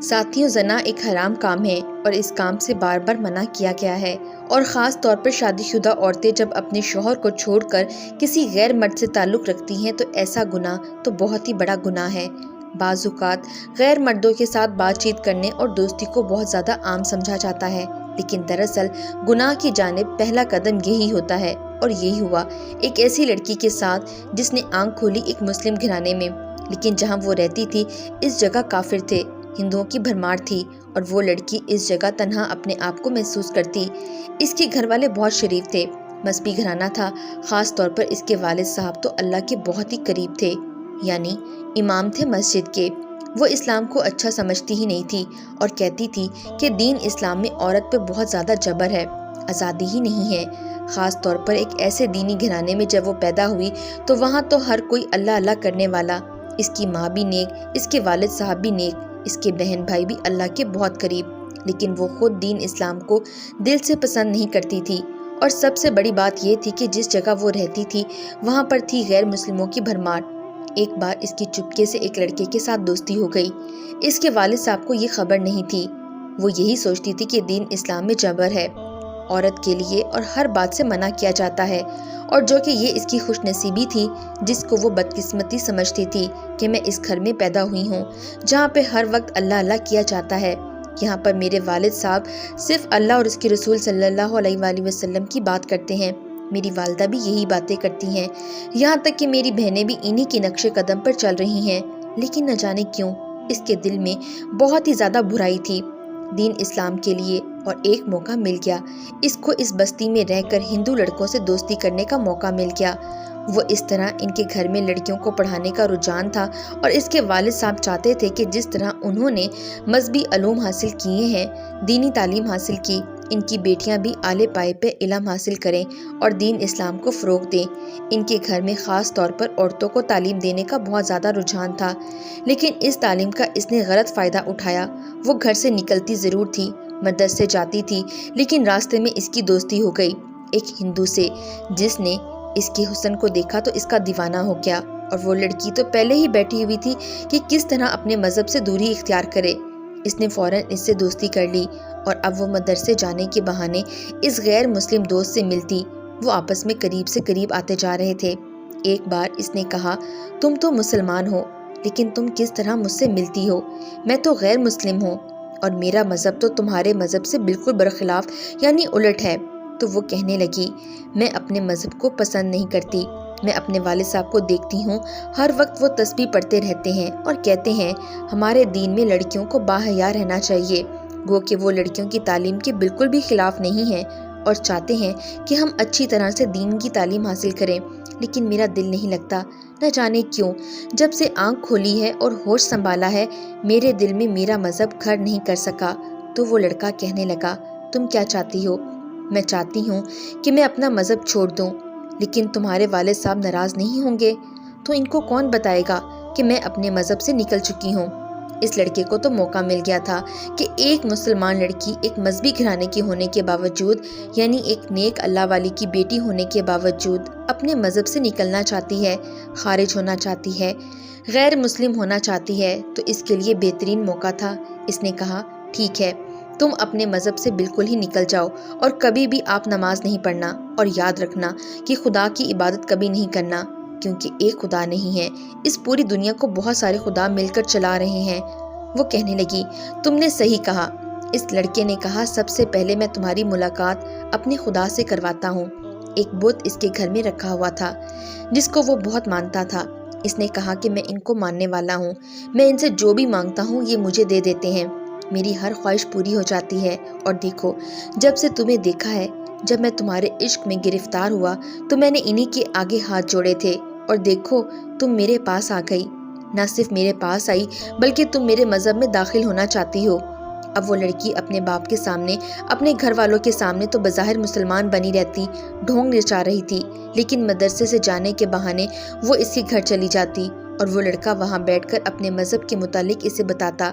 ساتھیوں، زنا ایک حرام کام ہے اور اس کام سے بار بار منع کیا گیا ہے، اور خاص طور پر شادی شدہ عورتیں جب اپنے شوہر کو چھوڑ کر کسی غیر مرد سے تعلق رکھتی ہیں تو ایسا گناہ تو بہت ہی بڑا گناہ ہے۔ بعض اوقات غیر مردوں کے ساتھ بات چیت کرنے اور دوستی کو بہت زیادہ عام سمجھا جاتا ہے، لیکن دراصل گناہ کی جانب پہلا قدم یہی ہوتا ہے، اور یہی ہوا ایک ایسی لڑکی کے ساتھ جس نے آنکھ کھولی ایک مسلم گھرانے میں، لیکن جہاں وہ رہتی تھی اس جگہ کافر تھے، ہندوؤں کی بھرمار تھی، اور وہ لڑکی اس جگہ تنہا اپنے آپ کو محسوس کرتی۔ اس کے گھر والے بہت شریف تھے، مذہبی گھرانہ تھا، خاص طور پر اس کے والد صاحب تو اللہ کے بہت ہی قریب تھے، یعنی امام تھے مسجد کے۔ وہ اسلام کو اچھا سمجھتی ہی نہیں تھی اور کہتی تھی کہ دین اسلام میں عورت پہ بہت زیادہ جبر ہے، آزادی ہی نہیں ہے۔ خاص طور پر ایک ایسے دینی گھرانے میں جب وہ پیدا ہوئی تو وہاں تو ہر کوئی اللہ اللہ کرنے والا، اس کی ماں بھی نیک، اس کے والد صاحب بھی نیک، اس کے بہن بھائی بھی اللہ کے بہت قریب، لیکن وہ خود دین اسلام کو دل سے پسند نہیں کرتی تھی، اور سب سے بڑی بات یہ تھی کہ جس جگہ وہ رہتی تھی وہاں پر تھی غیر مسلموں کی بھرمار۔ ایک بار اس کی چپکے سے ایک لڑکے کے ساتھ دوستی ہو گئی۔ اس کے والد صاحب کو یہ خبر نہیں تھی، وہ یہی سوچتی تھی کہ دین اسلام میں جبر ہے، عورت کے لیے اور ہر بات سے منع کیا جاتا ہے، اور جو کہ یہ اس کی خوش نصیبی تھی جس کو وہ بدقسمتی سمجھتی تھی کہ میں اس گھر میں پیدا ہوئی ہوں جہاں پہ ہر وقت اللہ اللہ کیا جاتا ہے۔ یہاں پر میرے والد صاحب صرف اللہ اور اس کے رسول صلی اللہ علیہ وآلہ وسلم کی بات کرتے ہیں، میری والدہ بھی یہی باتیں کرتی ہیں، یہاں تک کہ میری بہنیں بھی انہی کی نقش قدم پر چل رہی ہیں، لیکن نہ جانے کیوں اس کے دل میں بہت ہی زیادہ برائی تھی دین اسلام کے لیے، اور ایک موقع مل گیا اس کو اس بستی میں رہ کر ہندو لڑکوں سے دوستی کرنے کا موقع مل گیا۔ وہ اس طرح ان کے گھر میں لڑکیوں کو پڑھانے کا رجحان تھا، اور اس کے والد صاحب چاہتے تھے کہ جس طرح انہوں نے مذہبی علوم حاصل کیے ہیں، دینی تعلیم حاصل کی، ان کی بیٹیاں بھی اعلیٰ پائے پہ علم حاصل کریں اور دین اسلام کو فروغ دیں۔ ان کے گھر میں خاص طور پر عورتوں کو تعلیم دینے کا بہت زیادہ رجحان تھا، لیکن اس تعلیم کا اس نے غلط فائدہ اٹھایا۔ وہ گھر سے نکلتی ضرور تھی، مدرسے جاتی تھی، لیکن راستے میں اس کی دوستی ہو گئی ایک ہندو سے، جس نے اس کے حسن کو دیکھا تو اس کا دیوانہ ہو گیا، اور وہ لڑکی تو پہلے ہی بیٹھی ہوئی تھی کہ کس طرح اپنے مذہب سے دوری اختیار کرے۔ اس نے فوراً اس سے دوستی کر لی، اور اب وہ مدرسے جانے کے بہانے اس غیر مسلم دوست سے ملتی، وہ آپس میں قریب سے قریب آتے جا رہے تھے۔ ایک بار اس نے کہا، تم تو مسلمان ہو، لیکن تم کس طرح مجھ سے ملتی ہو؟ میں تو غیر مسلم ہوں، اور میرا مذہب تو تمہارے مذہب سے بالکل برخلاف یعنی الٹ ہے۔ تو وہ کہنے لگی، میں اپنے مذہب کو پسند نہیں کرتی، میں اپنے والد صاحب کو دیکھتی ہوں ہر وقت وہ تسبیح پڑھتے رہتے ہیں اور کہتے ہیں ہمارے دین میں لڑکیوں کو باحیا رہنا چاہیے، گو کہ وہ لڑکیوں کی تعلیم کے بالکل بھی خلاف نہیں ہیں اور چاہتے ہیں کہ ہم اچھی طرح سے دین کی تعلیم حاصل کریں، لیکن میرا دل نہیں لگتا، نہ جانے کیوں۔ جب سے آنکھ کھولی ہے اور ہوش سنبھالا ہے میرے دل میں میرا مذہب گھر نہیں کر سکا۔ تو وہ لڑکا کہنے لگا، تم کیا چاہتی ہو؟ میں چاہتی ہوں کہ میں اپنا مذہب چھوڑ دوں، لیکن تمہارے والد صاحب ناراض نہیں ہوں گے؟ تو ان کو کون بتائے گا کہ میں اپنے مذہب سے نکل چکی ہوں؟ اس لڑکے کو تو موقع مل گیا تھا کہ ایک مسلمان لڑکی ایک مذہبی گھرانے کے ہونے کے باوجود، یعنی ایک نیک اللہ والی کی بیٹی ہونے کے باوجود اپنے مذہب سے نکلنا چاہتی ہے، خارج ہونا چاہتی ہے، غیر مسلم ہونا چاہتی ہے، تو اس کے لیے بہترین موقع تھا۔ اس نے کہا، ٹھیک ہے، تم اپنے مذہب سے بالکل ہی نکل جاؤ اور کبھی بھی آپ نماز نہیں پڑھنا، اور یاد رکھنا کہ خدا کی عبادت کبھی نہیں کرنا، کیونکہ ایک خدا نہیں ہے، اس پوری دنیا کو بہت سارے خدا مل کر چلا رہے ہیں۔ وہ کہنے لگی، تم نے صحیح کہا۔ اس لڑکے نے کہا، سب سے پہلے میں تمہاری ملاقات اپنے خدا سے کرواتا ہوں۔ ایک بت اس کے گھر میں رکھا ہوا تھا جس کو وہ بہت مانتا تھا۔ اس نے کہا کہ میں ان کو ماننے والا ہوں، میں ان سے جو بھی مانگتا ہوں یہ مجھے دے دیتے ہیں، میری ہر خواہش پوری ہو جاتی ہے، اور دیکھو جب سے تمہیں دیکھا ہے، جب میں تمہارے عشق میں گرفتار ہوا تو میں نے انہی کے آگے ہاتھ جوڑے تھے، اور دیکھو تم میرے پاس آ گئی، نہ صرف میرے پاس آئی بلکہ تم میرے مذہب میں داخل ہونا چاہتی ہو۔ اب وہ لڑکی اپنے باپ کے سامنے، اپنے گھر والوں کے سامنے تو بظاہر مسلمان بنی رہتی، ڈھونگ نچا رہی تھی، لیکن مدرسے سے جانے کے بہانے وہ اسی گھر چلی جاتی، اور وہ لڑکا وہاں بیٹھ کر اپنے مذہب کے متعلق اسے بتاتا،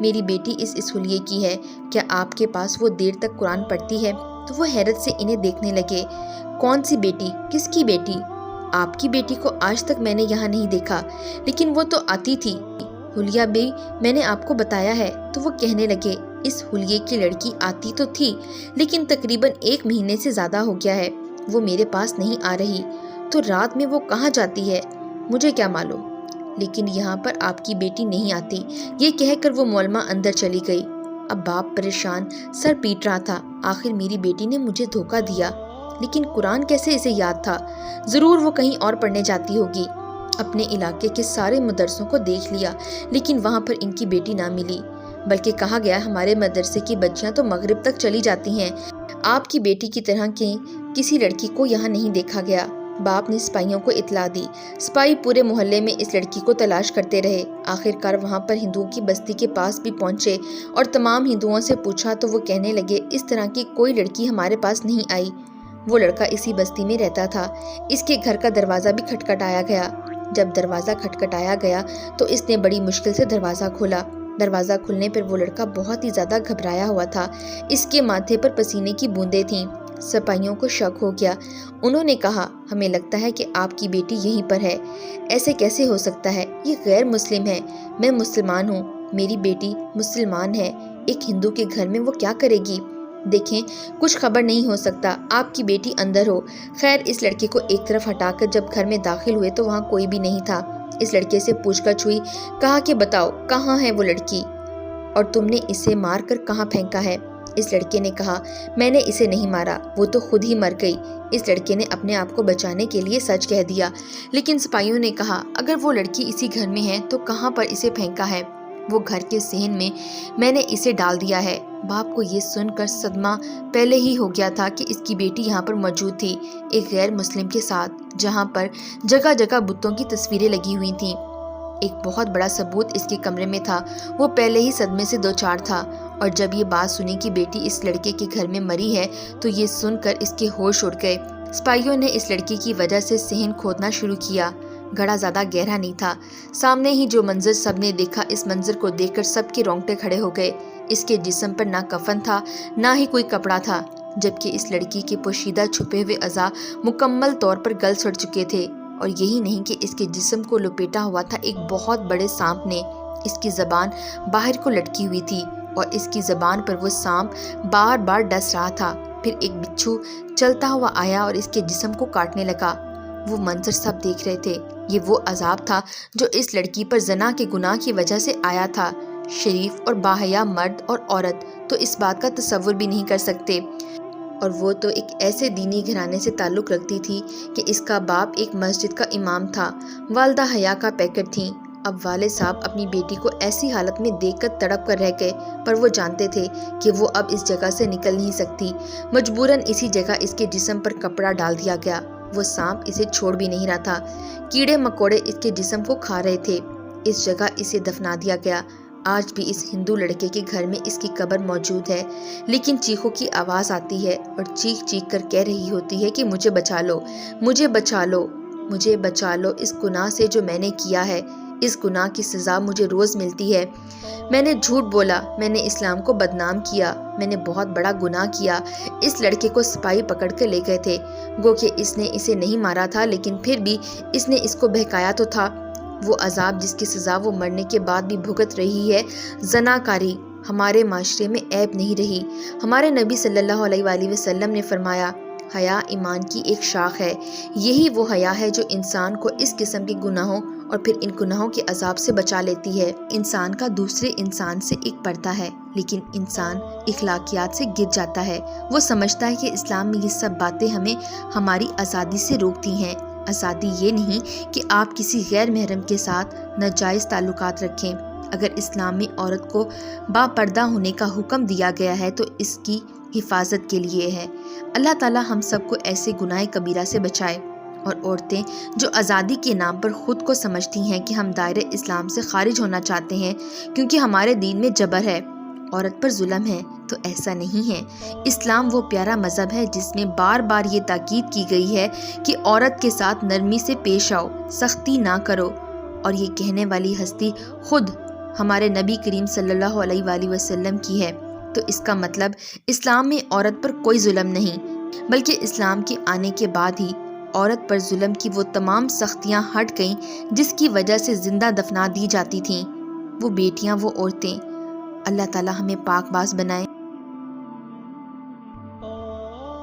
میری بیٹی اس حلیے کی ہے، کیا آپ کے پاس وہ دیر تک قرآن پڑھتی ہے؟ تو وہ حیرت سے انہیں دیکھنے لگے۔ کون سی بیٹی؟ کس کی بیٹی؟ آپ کی بیٹی کو آج تک میں نے یہاں نہیں دیکھا، لیکن وہ تو آتی تھی، حلیہ بھی میں نے آپ کو بتایا ہے۔ تو وہ کہنے لگے، اس حلیے کی لڑکی آتی تو تھی، لیکن تقریباً 1 مہینے سے زیادہ ہو گیا ہے وہ میرے پاس نہیں آ رہی، تو رات میں وہ کہاں جاتی ہے مجھے کیا معلوم، لیکن یہاں پر آپ کی بیٹی نہیں آتی۔ یہ کہہ کر وہ مولمہ اندر چلی گئی۔ اب باپ پریشان سر پیٹ رہا تھا، آخر میری بیٹی نے مجھے دھوکہ دیا، لیکن قرآن کیسے اسے یاد تھا؟ ضرور وہ کہیں اور پڑھنے جاتی ہوگی۔ اپنے علاقے کے سارے مدرسوں کو دیکھ لیا، لیکن وہاں پر ان کی بیٹی نہ ملی، بلکہ کہا گیا ہمارے مدرسے کی بچیاں تو مغرب تک چلی جاتی ہیں، آپ کی بیٹی کی طرح کی کسی لڑکی کو یہاں نہیں دیکھا گیا۔ باپ نے سپاہیوں کو اطلاع دی۔ سپاہی پورے محلے میں اس لڑکی کو تلاش کرتے رہے، آخر کار وہاں پر ہندوؤں کی بستی کے پاس بھی پہنچے اور تمام ہندوؤں سے پوچھا تو وہ کہنے لگے اس طرح کی کوئی لڑکی ہمارے پاس نہیں آئی۔ وہ لڑکا اسی بستی میں رہتا تھا۔ اس کے گھر کا دروازہ بھی کھٹکھٹایا گیا۔ جب دروازہ کھٹکھٹایا گیا تو اس نے بڑی مشکل سے دروازہ کھولا۔ دروازہ کھلنے پر وہ لڑکا بہت ہی زیادہ گھبرایا ہوا تھا، اس کے ماتھے پر پسینے کی بوندیں تھیں۔ سپاہیوں کو شک ہو گیا، انہوں نے کہا ہمیں لگتا ہے کہ آپ کی بیٹی یہیں پر ہے، ایسے کیسے ہو سکتا ہے، یہ غیر مسلم ہے، میں مسلمان ہوں، میری بیٹی مسلمان ہے، ایک ہندو کے گھر میں وہ کیا کرے گی؟ دیکھیں کچھ خبر نہیں ہو سکتا، آپ کی بیٹی اندر ہو۔ خیر اس لڑکے کو ایک طرف ہٹا کر جب گھر میں داخل ہوئے تو وہاں کوئی بھی نہیں تھا۔ اس لڑکے سے پوچھ گچھ ہوئی، کہا کہ بتاؤ کہاں ہے وہ لڑکی اور تم نے اسے مار کر کہاں پھینکا ہے؟ اس لڑکے نے کہا میں نے اسے نہیں مارا، وہ تو خود ہی مر گئی۔ اس لڑکے نے اپنے آپ کو بچانے کے لیے سچ کہہ دیا، لیکن سپاہیوں نے کہا اگر وہ لڑکی اسی گھر میں ہے تو کہاں پر اسے پھینکا ہے؟ وہ گھر کے صحن میں نے اسے ڈال دیا ہے۔ باپ کو یہ سن کر صدمہ پہلے ہی ہو گیا تھا کہ اس کی بیٹی یہاں پر موجود تھی، ایک غیر مسلم کے ساتھ، جہاں پر جگہ جگہ بتوں کی تصویریں لگی ہوئی تھیں۔ ایک بہت بڑا ثبوت اس کے کمرے میں تھا، وہ پہلے ہی صدمے سے دوچار تھا، اور جب یہ بات سنی کہ بیٹی اس لڑکے کے گھر میں مری ہے تو یہ سن کر اس کے ہوش اڑ گئے۔ سپاہیوں نے اس لڑکی کی وجہ سے صحن کھودنا شروع کیا۔ گڑھا زیادہ گہرا نہیں تھا، سامنے ہی جو منظر سب نے دیکھا، اس منظر کو دیکھ کر سب کے رونگٹے کھڑے ہو گئے۔ اس کے جسم پر نہ کفن تھا نہ ہی کوئی کپڑا تھا، جبکہ اس لڑکی کے پوشیدہ چھپے ہوئے اعضاء مکمل طور پر گل سڑ چکے تھے، اور یہی نہیں کہ اس کے جسم کو لپیٹا ہوا تھا ایک بہت بڑے سانپ نے۔ اس کی زبان باہر کو لٹکی ہوئی تھی اور اس کی زبان پر وہ سانپ بار بار ڈس رہا تھا۔ پھر ایک بچھو چلتا ہوا آیا اور اس کے جسم کو کاٹنے لگا۔ وہ منظر سب دیکھ رہے تھے، یہ وہ عذاب تھا جو اس لڑکی پر زنا کے گناہ کی وجہ سے آیا تھا۔ شریف اور باحیا مرد اور عورت تو اس بات کا تصور بھی نہیں کر سکتے، اور وہ تو ایک ایسے دینی گھرانے سے تعلق رکھتی تھی کہ اس کا باپ ایک مسجد کا امام تھا، والدہ حیا کا پیکر تھیں۔ اب والد صاحب اپنی بیٹی کو ایسی حالت میں دیکھ کر تڑپ کر رہ گئے، پر وہ جانتے تھے کہ وہ اب اس جگہ سے نکل نہیں سکتی۔ مجبوراً اسی جگہ اس کے جسم پر کپڑا ڈال دیا گیا۔ وہ سانپ اسے چھوڑ بھی نہیں رہا تھا، کیڑے مکوڑے اس کے جسم کو کھا رہے تھے۔ اس جگہ اسے دفنا دیا گیا۔ آج بھی اس ہندو لڑکے کے گھر میں اس کی قبر موجود ہے، لیکن چیخوں کی آواز آتی ہے اور چیخ چیخ کر کہہ رہی ہوتی ہے کہ مجھے بچا لو، مجھے بچا لو، مجھے بچا لو اس گناہ سے جو میں نے کیا ہے، اس گناہ کی سزا مجھے روز ملتی ہے۔ میں نے جھوٹ بولا، میں نے اسلام کو بدنام کیا، میں نے بہت بڑا گناہ کیا۔ اس لڑکے کو سپاہی پکڑ کر لے گئے تھے، گو کہ اس نے اسے نہیں مارا تھا، لیکن پھر بھی اس نے اس کو بہکایا تو تھا۔ وہ عذاب جس کی سزا وہ مرنے کے بعد بھی بھگت رہی ہے، زناکاری، ہمارے معاشرے میں عیب نہیں رہی۔ ہمارے نبی صلی اللہ علیہ وآلہ وسلم نے فرمایا، حیا ایمان کی ایک شاخ ہے، یہی وہ حیا ہے جو انسان کو اس قسم کے گناہوں اور پھر ان گناہوں کے عذاب سے بچا لیتی ہے۔ انسان کا دوسرے انسان سے ایک پردہ ہے، لیکن انسان اخلاقیات سے گر جاتا ہے۔ وہ سمجھتا ہے کہ اسلام میں یہ سب باتیں ہمیں ہماری آزادی سے روکتی ہیں۔ آزادی یہ نہیں کہ آپ کسی غیر محرم کے ساتھ ناجائز تعلقات رکھیں۔ اگر اسلام میں عورت کو با پردہ ہونے کا حکم دیا گیا ہے تو اس کی حفاظت کے لیے ہے۔ اللہ تعالی ہم سب کو ایسے گناہ کبیرہ سے بچائے۔ اور عورتیں جو آزادی کے نام پر خود کو سمجھتی ہیں کہ ہم دائرہ اسلام سے خارج ہونا چاہتے ہیں کیونکہ ہمارے دین میں جبر ہے، عورت پر ظلم ہے، تو ایسا نہیں ہے۔ اسلام وہ پیارا مذہب ہے جس میں بار بار یہ تاکید کی گئی ہے کہ عورت کے ساتھ نرمی سے پیش آؤ، سختی نہ کرو، اور یہ کہنے والی ہستی خود ہمارے نبی کریم صلی اللہ علیہ وآلہ وسلم کی ہے، تو اس کا مطلب اسلام میں عورت پر کوئی ظلم نہیں، بلکہ اسلام کے آنے کے بعد ہی عورت پر ظلم کی وہ تمام سختیاں ہٹ گئیں جس کی وجہ سے زندہ دفنا دی جاتی تھیں۔ وہ بیٹیاں، وہ عورتیں، اللہ تعالی ہمیں پاک باز بنائے۔